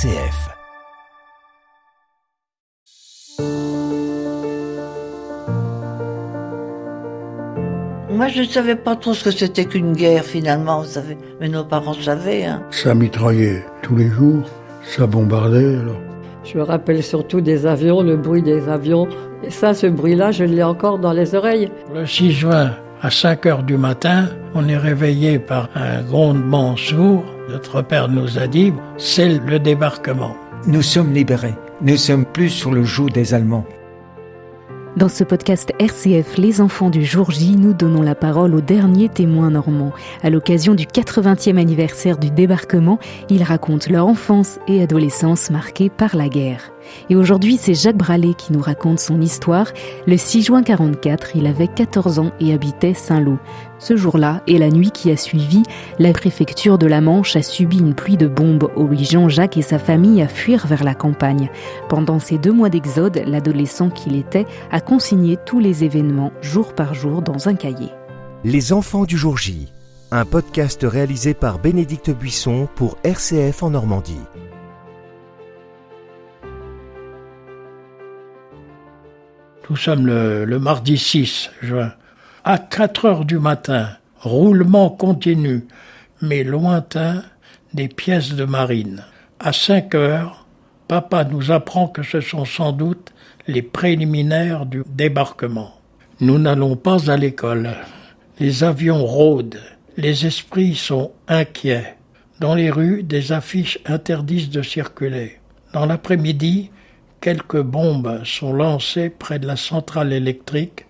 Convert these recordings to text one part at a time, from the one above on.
RCF. Moi, je ne savais pas trop ce que c'était qu'une guerre, finalement, vous savez. Mais nos parents savaient. Ça mitraillait tous les jours, ça bombardait. Alors. Je me rappelle surtout des avions, le bruit des avions. Et ça, ce bruit-là, je l'ai encore dans les oreilles. Le 6 juin, à 5 heures du matin, on est réveillé par un grondement sourd. Notre père nous a dit, c'est le débarquement. Nous sommes libérés. Nous sommes plus sur le joug des Allemands. Dans ce podcast RCF Les enfants du jour J, nous donnons la parole aux derniers témoins normands. À l'occasion du 80e anniversaire du débarquement, ils racontent leur enfance et adolescence marquée par la guerre. Et aujourd'hui, c'est Jacques Bralé qui nous raconte son histoire. Le 6 juin 1944, il avait 14 ans et habitait Saint-Lô. Ce jour-là et la nuit qui a suivi, la préfecture de la Manche a subi une pluie de bombes, obligeant Jacques et sa famille à fuir vers la campagne. Pendant ces 2 mois d'exode, l'adolescent qu'il était a consigné tous les événements, jour par jour, dans un cahier. Les enfants du jour J, un podcast réalisé par Bénédicte Buisson pour RCF en Normandie. Nous sommes le mardi 6 juin. À 4 heures du matin, roulement continu, mais lointain, des pièces de marine. À 5 heures, papa nous apprend que ce sont sans doute les préliminaires du débarquement. Nous n'allons pas à l'école. Les avions rôdent. Les esprits sont inquiets. Dans les rues, des affiches interdisent de circuler. Dans l'après-midi, quelques bombes sont lancées près de la centrale électrique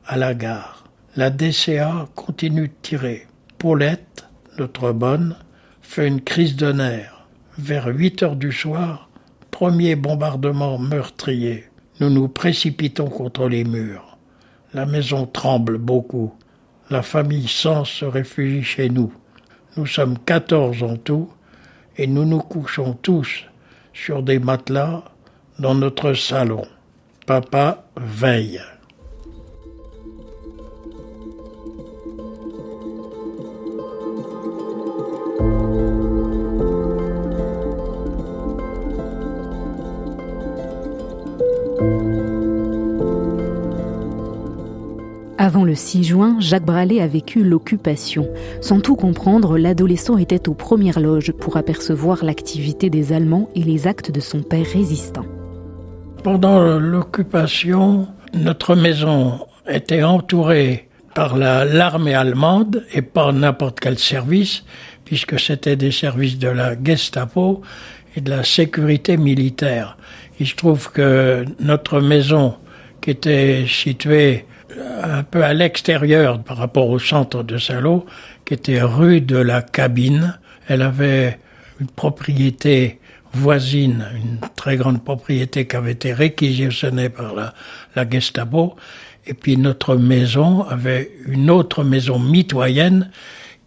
à la gare. La DCA continue de tirer. Paulette, notre bonne, fait une crise de nerfs. Vers 8 heures du soir, premier bombardement meurtrier. Nous nous précipitons contre les murs. La maison tremble beaucoup. La famille Sens se réfugie chez nous. Nous sommes 14 en tout et nous nous couchons tous sur des matelas dans notre salon. Papa veille. Avant le 6 juin, Jacques Bralé a vécu l'occupation. Sans tout comprendre, l'adolescent était aux premières loges pour apercevoir l'activité des Allemands et les actes de son père résistant. Pendant l'occupation, notre maison était entourée par l'armée allemande et pas n'importe quel service, puisque c'était des services de la Gestapo et de la sécurité militaire. Il se trouve que notre maison, qui était située un peu à l'extérieur par rapport au centre de Saint-Lô, qui était rue de la Cabine, elle avait une propriété voisine, une très grande propriété qui avait été réquisitionnée par la Gestapo, et puis notre maison avait une autre maison mitoyenne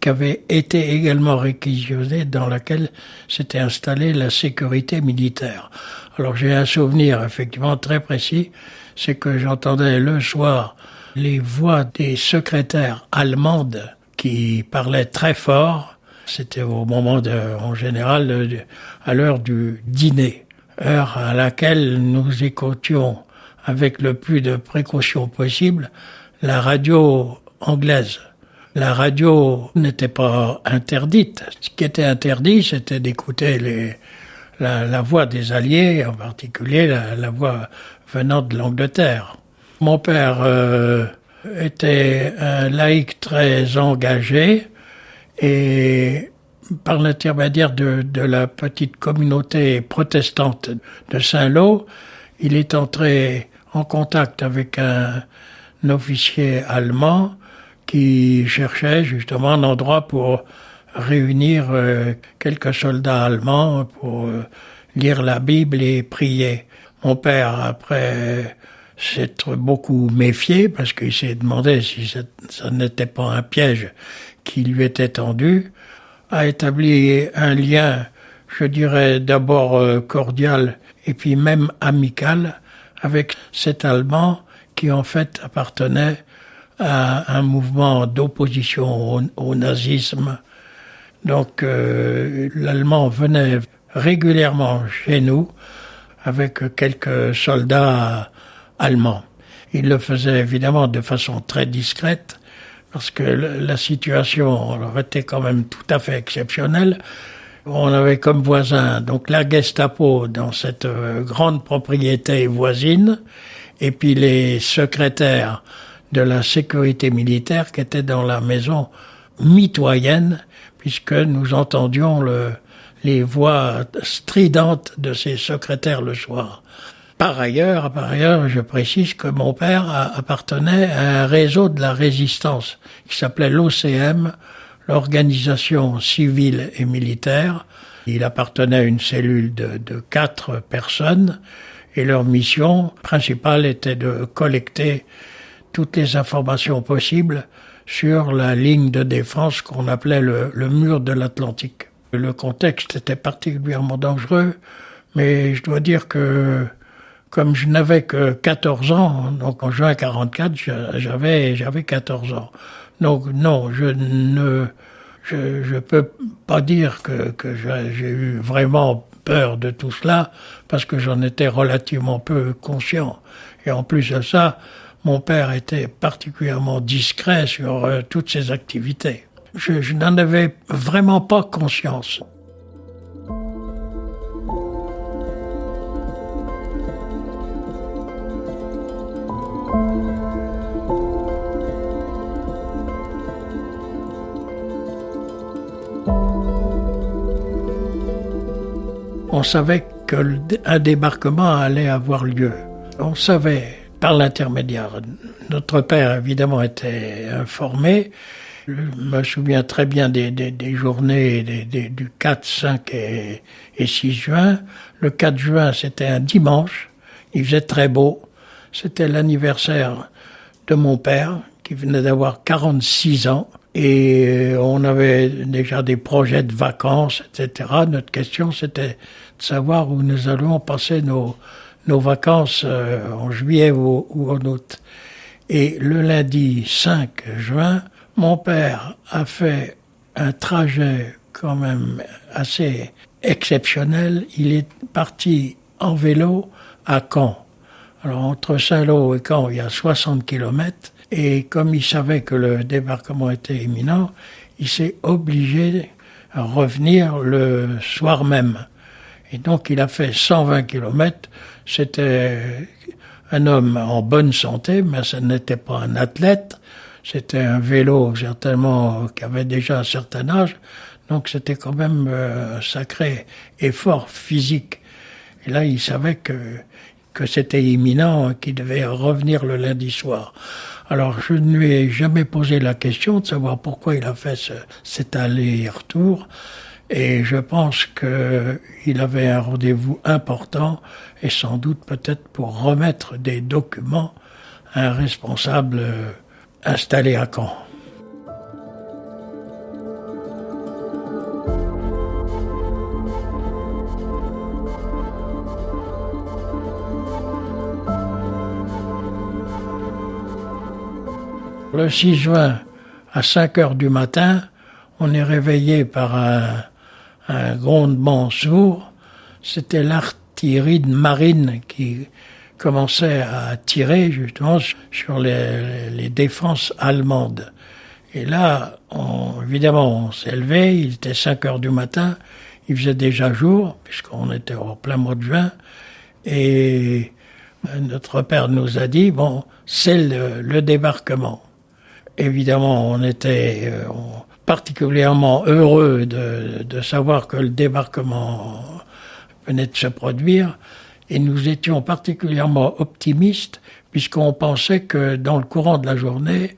qui avait été également réquisitionnée, dans laquelle s'était installée la sécurité militaire. Alors j'ai un souvenir effectivement très précis, c'est que j'entendais le soir les voix des secrétaires allemandes qui parlaient très fort. C'était au moment en général, à l'heure du dîner, heure à laquelle nous écoutions avec le plus de précaution possible la radio anglaise. La radio n'était pas interdite. Ce qui était interdit, c'était d'écouter la voix des Alliés, en particulier la voix venant de l'Angleterre. Mon père était un laïc très engagé et par l'intermédiaire de la petite communauté protestante de Saint-Lô, il est entré en contact avec un officier allemand qui cherchait justement un endroit pour réunir quelques soldats allemands pour lire la Bible et prier. Mon père, après s'être beaucoup méfié, parce qu'il s'est demandé si ça n'était pas un piège qui lui était tendu, a établi un lien, je dirais d'abord cordial et puis même amical avec cet Allemand qui en fait appartenait à un mouvement d'opposition au nazisme. Donc l'Allemand venait régulièrement chez nous avec quelques soldats allemands. Il le faisait évidemment de façon très discrète parce que la situation était quand même tout à fait exceptionnelle. On avait comme voisin donc la Gestapo dans cette grande propriété voisine et puis les secrétaires de la sécurité militaire qui étaient dans la maison mitoyenne puisque nous entendions les voix stridentes de ces secrétaires le soir. Par ailleurs, je précise que mon père appartenait à un réseau de la résistance qui s'appelait l'OCM, l'Organisation civile et militaire. Il appartenait à une cellule de 4 personnes et leur mission principale était de collecter toutes les informations possibles sur la ligne de défense qu'on appelait le mur de l'Atlantique. Le contexte était particulièrement dangereux, mais je dois dire que comme je n'avais que 14 ans, donc en juin 44, j'avais 14 ans. Donc non, je peux pas dire que j'ai eu vraiment peur de tout cela, parce que j'en étais relativement peu conscient. Et en plus de ça, mon père était particulièrement discret sur toutes ses activités. Je n'en avais vraiment pas conscience. On savait qu'un débarquement allait avoir lieu. On savait par l'intermédiaire. Notre père, évidemment, était informé. Je me souviens très bien des journées du 4, 5 et 6 juin. Le 4 juin, c'était un dimanche. Il faisait très beau. C'était l'anniversaire de mon père, qui venait d'avoir 46 ans. Et on avait déjà des projets de vacances, etc. Notre question, c'était de savoir où nous allions passer nos vacances en juillet ou en août. Et le lundi 5 juin, mon père a fait un trajet quand même assez exceptionnel. Il est parti en vélo à Caen. Alors entre Saint-Lô et Caen, il y a 60 kilomètres. Et comme il savait que le débarquement était imminent, il s'est obligé à revenir le soir même. Et donc il a fait 120 kilomètres. C'était un homme en bonne santé, mais ce n'était pas un athlète. C'était un vélo certainement qui avait déjà un certain âge. Donc c'était quand même un sacré effort physique. Et là, il savait que c'était imminent, qu'il devait revenir le lundi soir. Alors, je ne lui ai jamais posé la question de savoir pourquoi il a fait cet aller-retour. Et je pense qu'il avait un rendez-vous important et sans doute peut-être pour remettre des documents à un responsable installé à Caen. Le 6 juin, à 5 heures du matin, on est réveillé par un grondement sourd. C'était l'artillerie de marine qui commençait à tirer justement sur les défenses allemandes. Et là, évidemment, on s'est levé, il était 5 heures du matin, il faisait déjà jour, puisqu'on était au plein mois de juin, et notre père nous a dit, bon, c'est le débarquement. Évidemment, on était particulièrement heureux de savoir que le débarquement venait de se produire et nous étions particulièrement optimistes puisqu'on pensait que dans le courant de la journée,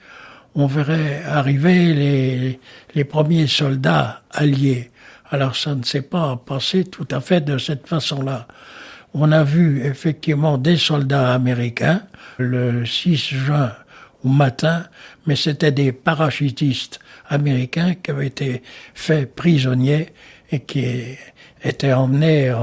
on verrait arriver les premiers soldats alliés. Alors ça ne s'est pas passé tout à fait de cette façon-là. On a vu effectivement des soldats américains le 6 juin au matin, mais c'était des parachutistes américains qui avaient été faits prisonniers et qui étaient emmenés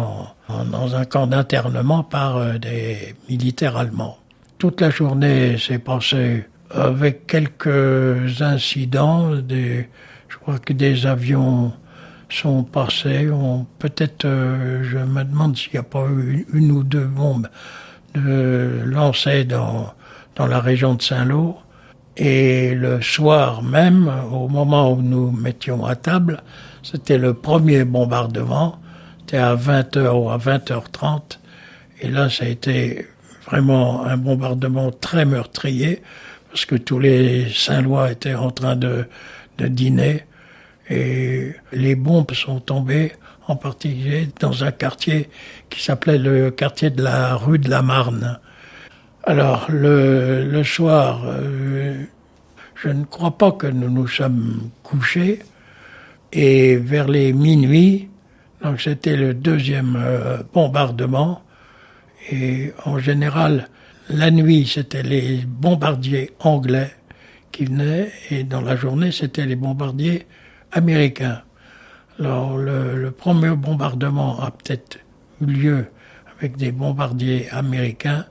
dans un camp d'internement par des militaires allemands. Toute la journée s'est passée avec quelques incidents, je crois que des avions sont passés. Peut-être, je me demande s'il n'y a pas eu une ou deux bombes lancées dans la région de Saint-Lô. Et le soir même, au moment où nous mettions à table, c'était le premier bombardement. C'était à 20h ou à 20h30. Et là, ça a été vraiment un bombardement très meurtrier, parce que tous les Saint-Lois étaient en train de dîner. Et les bombes sont tombées, en particulier dans un quartier qui s'appelait le quartier de la rue de la Marne. Alors, le soir, je ne crois pas que nous nous sommes couchés. Et vers les minuit, donc c'était le deuxième bombardement. Et en général, la nuit, c'était les bombardiers anglais qui venaient. Et dans la journée, c'était les bombardiers américains. Alors, le premier bombardement a peut-être eu lieu avec des bombardiers américains.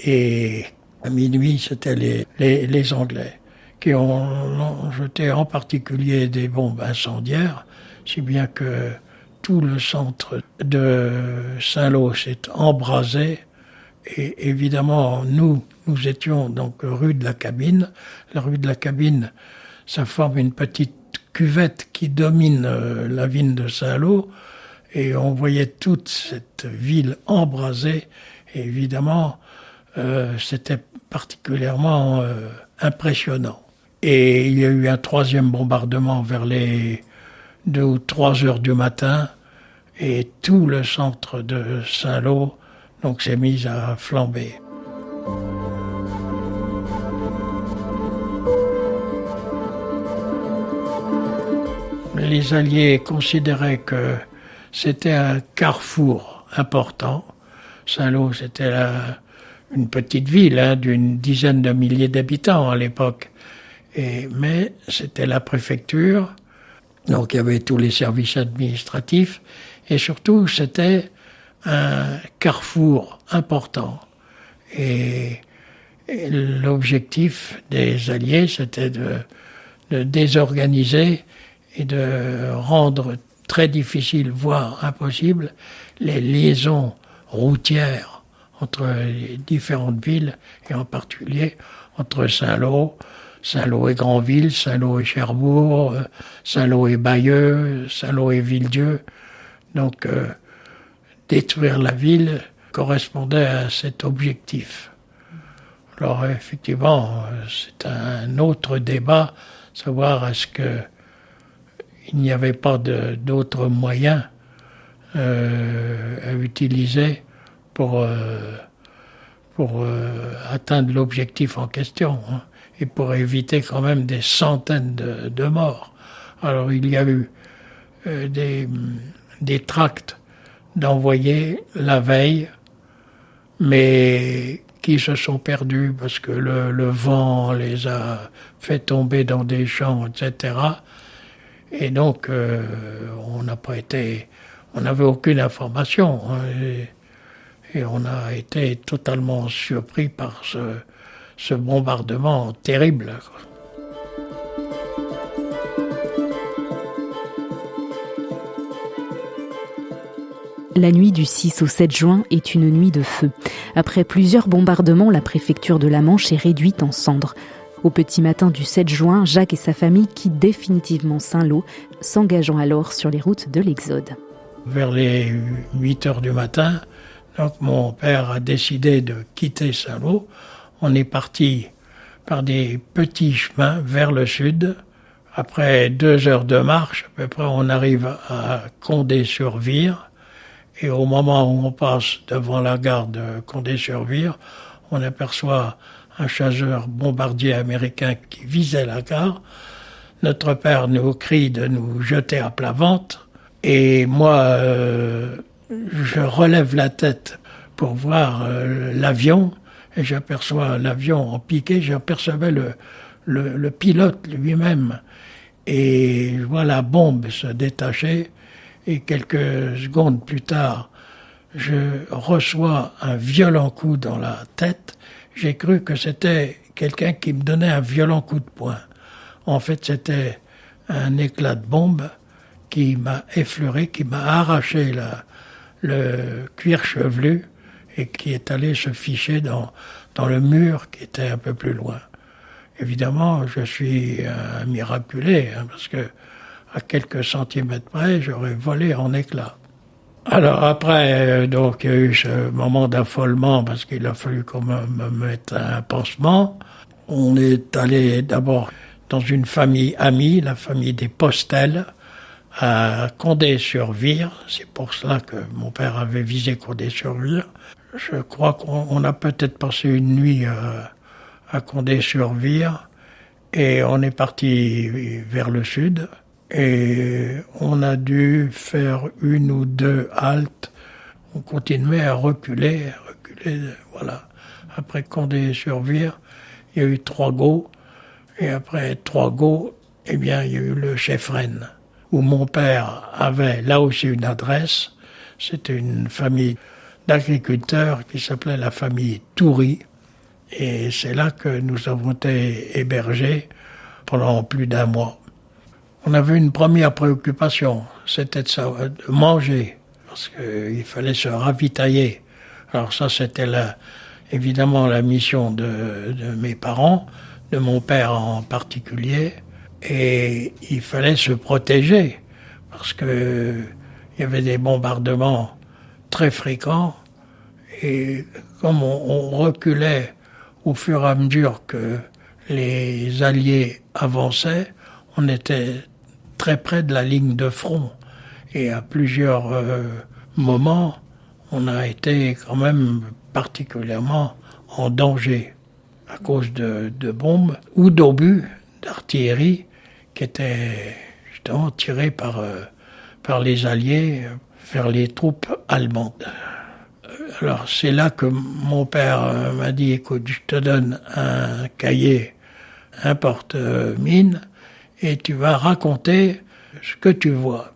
Et à minuit, c'était les Anglais qui ont jeté en particulier des bombes incendiaires, si bien que tout le centre de Saint-Lô s'est embrasé. Et évidemment, nous étions donc rue de la Cabine. La rue de la Cabine, ça forme une petite cuvette qui domine la ville de Saint-Lô. Et on voyait toute cette ville embrasée. Et évidemment, c'était particulièrement impressionnant. Et il y a eu un troisième bombardement vers les 2 ou 3 heures du matin, et tout le centre de Saint-Lô donc s'est mis à flamber. Les Alliés considéraient que c'était un carrefour important. Saint-Lô, c'était une petite ville d'une dizaine de milliers d'habitants à l'époque. Mais c'était la préfecture, donc il y avait tous les services administratifs, et surtout c'était un carrefour important. Et l'objectif des Alliés, c'était de désorganiser et de rendre très difficile, voire impossible, les liaisons routières entre les différentes villes, et en particulier entre Saint-Lô et Granville, Saint-Lô et Cherbourg, Saint-Lô et Bayeux, Saint-Lô et Villedieu. Donc, détruire la ville correspondait à cet objectif. Alors, effectivement, c'est un autre débat, savoir est-ce que il n'y avait pas d'autres moyens à utiliser pour atteindre l'objectif en question, et pour éviter quand même des centaines de morts. Alors il y a eu des tracts d'envoyés la veille, mais qui se sont perdus parce que le vent les a fait tomber dans des champs, etc. Et donc on n'avait aucune information, et on a été totalement surpris par ce bombardement terrible. La nuit du 6 au 7 juin est une nuit de feu. Après plusieurs bombardements, la préfecture de la Manche est réduite en cendres. Au petit matin du 7 juin, Jacques et sa famille quittent définitivement Saint-Lô, s'engageant alors sur les routes de l'Exode. Vers les 8 heures du matin, donc mon père a décidé de quitter Saint-Lô. On est parti par des petits chemins vers le sud. Après 2 heures de marche, à peu près, on arrive à Condé-sur-Vire. Et au moment où on passe devant la gare de Condé-sur-Vire, on aperçoit un chasseur bombardier américain qui visait la gare. Notre père nous crie de nous jeter à plat ventre. Et moi, je relève la tête pour voir l'avion. Et j'aperçois l'avion en piqué. J'apercevais le pilote lui-même. Et je vois la bombe se détacher. Et quelques secondes plus tard, je reçois un violent coup dans la tête. J'ai cru que c'était quelqu'un qui me donnait un violent coup de poing. En fait, c'était un éclat de bombe qui m'a effleuré, qui m'a arraché le cuir chevelu et qui est allé se ficher dans le mur qui était un peu plus loin. Évidemment, je suis un miraculé, parce que à quelques centimètres près, j'aurais volé en éclats. Alors après, donc, il y a eu ce moment d'affolement parce qu'il a fallu qu'on me mette un pansement. On est allé d'abord dans une famille amie, la famille des Postel, à Condé-sur-Vire. C'est pour cela que mon père avait visé Condé-sur-Vire. Je crois qu'on a peut-être passé une nuit à Condé-sur-Vire et on est parti vers le sud. Et on a dû faire 1 ou 2 haltes. On continuait à reculer, voilà. Après Condé-sur-Vire, il y a eu Troisgaux. Et après Troisgaux, eh bien, il y a eu le Cheffren, où mon père avait là aussi une adresse. C'était une famille d'agriculteurs qui s'appelait la famille Toury. Et c'est là que nous avons été hébergés pendant plus d'1 mois. On avait une première préoccupation, c'était de manger, parce qu'il fallait se ravitailler. Alors ça, c'était évidemment la mission de mes parents, de mon père en particulier, et il fallait se protéger, parce que il y avait des bombardements très fréquents, et comme on reculait au fur et à mesure que les Alliés avançaient, on était très près de la ligne de front. Et à plusieurs moments, on a été quand même particulièrement en danger à cause de bombes ou d'obus d'artillerie qui étaient justement tirés par les Alliés vers les troupes allemandes. Alors c'est là que mon père m'a dit, écoute, je te donne un cahier, un porte-mine, et tu vas raconter ce que tu vois.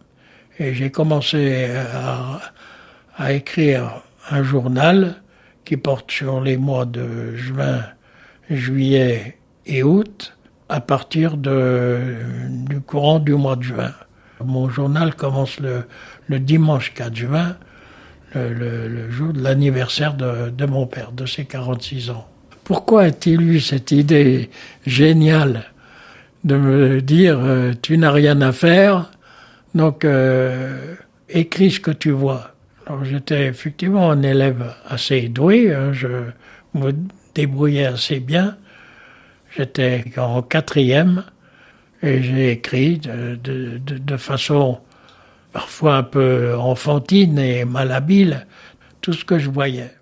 Et j'ai commencé à écrire un journal qui porte sur les mois de juin, juillet et août, à partir du courant du mois de juin. Mon journal commence le dimanche 4 juin, le jour de l'anniversaire de mon père, de ses 46 ans. Pourquoi a-t-il eu cette idée géniale de me dire tu n'as rien à faire, donc écris ce que tu vois. Alors j'étais effectivement un élève assez doué, je me débrouillais assez bien. J'étais en 4e et j'ai écrit de façon parfois un peu enfantine et malhabile tout ce que je voyais.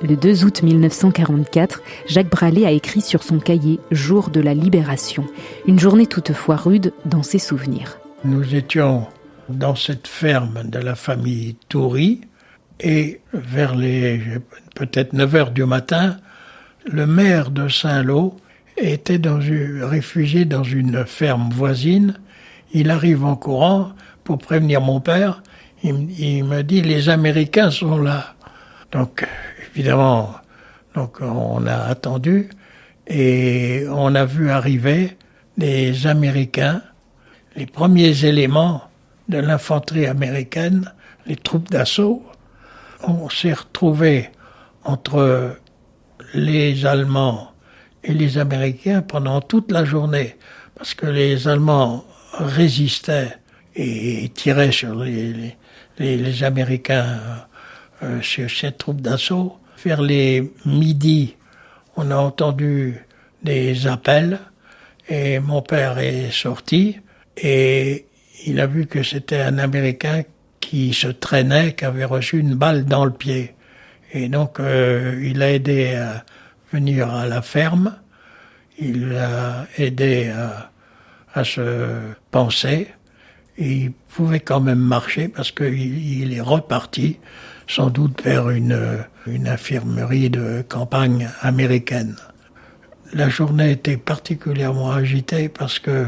Le 2 août 1944, Jacques Bralé a écrit sur son cahier « Jour de la Libération », une journée toutefois rude dans ses souvenirs. Nous étions dans cette ferme de la famille Toury et vers les peut-être 9h du matin, le maire de Saint-Lô était réfugié dans une ferme voisine. Il arrive en courant pour prévenir mon père. Il me dit « Les Américains sont là ». Donc, évidemment, on a attendu et on a vu arriver des Américains, les premiers éléments de l'infanterie américaine, les troupes d'assaut. On s'est retrouvés entre les Allemands et les Américains pendant toute la journée, parce que les Allemands résistaient et tiraient sur les Américains sur cette troupe d'assaut. Vers les midis, on a entendu des appels et mon père est sorti et il a vu que c'était un Américain qui se traînait, qui avait reçu une balle dans le pied. Et donc il a aidé à venir à la ferme, il a aidé à se panser. Il pouvait quand même marcher parce qu'il est reparti sans doute vers une infirmerie de campagne américaine. La journée était particulièrement agitée parce que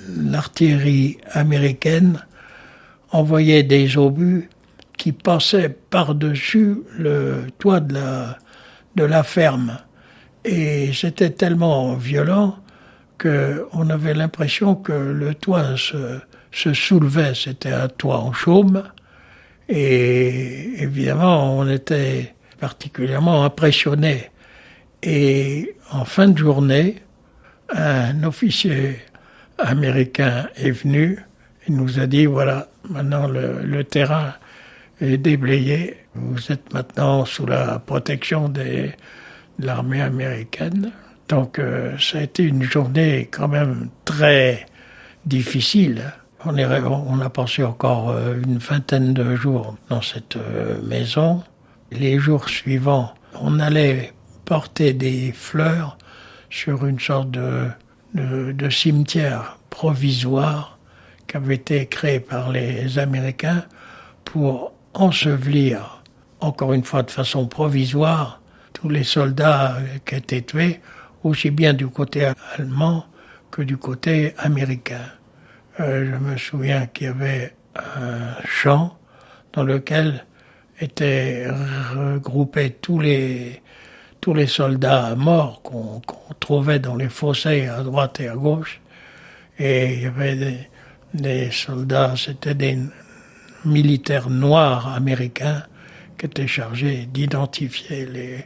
l'artillerie américaine envoyait des obus qui passaient par-dessus le toit de la ferme. Et c'était tellement violent qu'on avait l'impression que le toit se soulevait. C'était un toit en chaume. Et évidemment, on était particulièrement impressionnés. Et en fin de journée, un officier américain est venu et nous a dit, voilà, maintenant le terrain est déblayé. Vous êtes maintenant sous la protection de l'armée américaine. Donc ça a été une journée quand même très difficile. On a passé encore une vingtaine de jours dans cette maison. Les jours suivants, on allait porter des fleurs sur une sorte de cimetière provisoire qui avait été créé par les Américains pour ensevelir, encore une fois de façon provisoire, tous les soldats qui étaient tués, aussi bien du côté allemand que du côté américain. Je me souviens qu'il y avait un champ dans lequel étaient regroupés tous les soldats morts qu'on trouvait dans les fossés à droite et à gauche. Et il y avait des soldats, c'était des militaires noirs américains qui étaient chargés d'identifier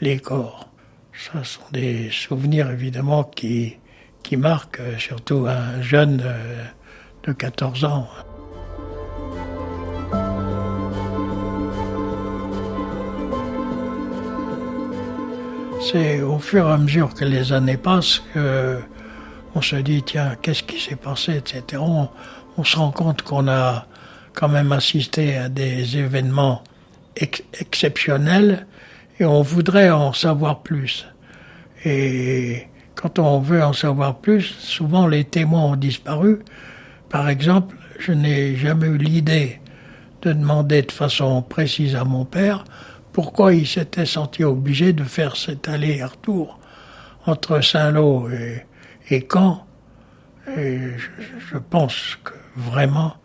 les corps. Ça sont des souvenirs évidemment qui marquent surtout un jeune de 14 ans. C'est au fur et à mesure que les années passent qu'on se dit, tiens, qu'est-ce qui s'est passé, etc. On se rend compte qu'on a quand même assisté à des événements exceptionnels et on voudrait en savoir plus. Et quand on veut en savoir plus, souvent les témoins ont disparu. Par exemple, je n'ai jamais eu l'idée de demander de façon précise à mon père pourquoi il s'était senti obligé de faire cet aller-retour entre Saint-Lô et Caen. Et je pense que vraiment,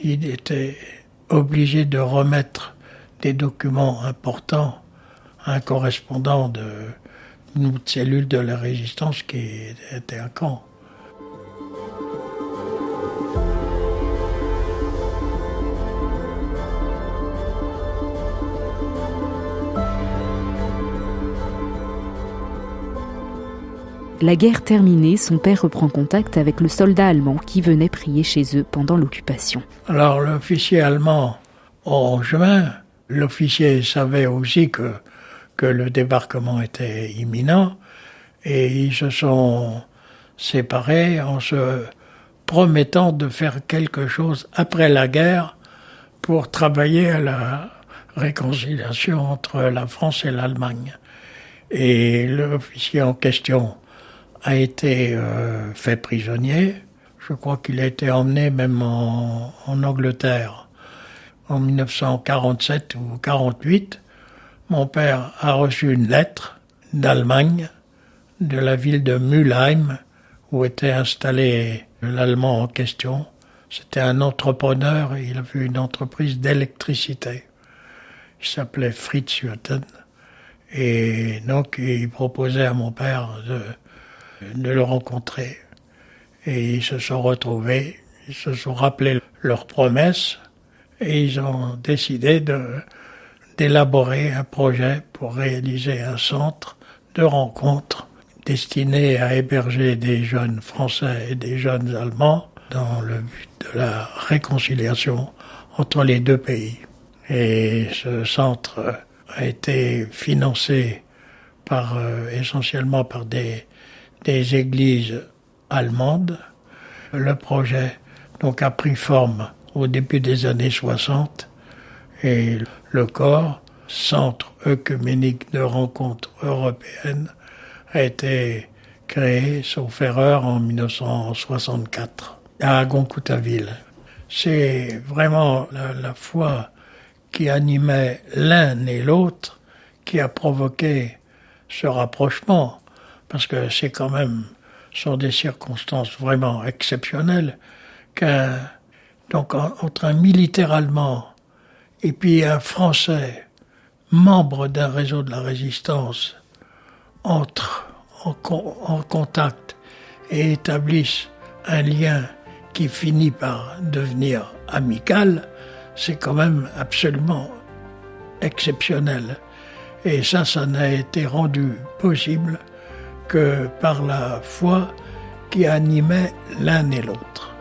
il était obligé de remettre des documents importants à un correspondant d'une cellule de la résistance qui était à Caen. La guerre terminée, son père reprend contact avec le soldat allemand qui venait prier chez eux pendant l'occupation. Alors l'officier allemand, en juin, l'officier savait aussi que le débarquement était imminent et ils se sont séparés en se promettant de faire quelque chose après la guerre pour travailler à la réconciliation entre la France et l'Allemagne. Et l'officier en question a été fait prisonnier. Je crois qu'il a été emmené même en Angleterre. En 1947 ou 48, mon père a reçu une lettre d'Allemagne, de la ville de Mülheim, où était installé l'Allemand en question. C'était un entrepreneur, il avait une entreprise d'électricité. Il s'appelait Fritz Hutten. Et donc, il proposait à mon père de le rencontrer. Et ils se sont retrouvés, ils se sont rappelés leurs promesses et ils ont décidé d'élaborer un projet pour réaliser un centre de rencontre destiné à héberger des jeunes Français et des jeunes Allemands dans le but de la réconciliation entre les deux pays. Et ce centre a été financé essentiellement par des églises allemandes. Le projet donc a pris forme au début des années 60 et le COR, Centre œcuménique de rencontres européennes, a été créé, sauf erreur, en 1964 à Goncoutaville. C'est vraiment la foi qui animait l'un et l'autre qui a provoqué ce rapprochement. Parce que c'est quand même, sont des circonstances vraiment exceptionnelles, donc entre un militaire allemand et puis un Français, membre d'un réseau de la résistance, entrent en contact et établissent un lien qui finit par devenir amical, c'est quand même absolument exceptionnel. Et ça n'a été rendu possible que par la foi qui animait l'un et l'autre.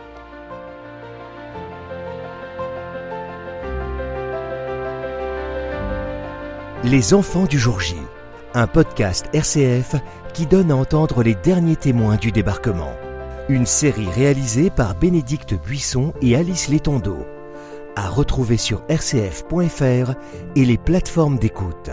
Les enfants du jour J, un podcast RCF qui donne à entendre les derniers témoins du débarquement. Une série réalisée par Bénédicte Buisson et Alice Létondot, à retrouver sur rcf.fr et les plateformes d'écoute.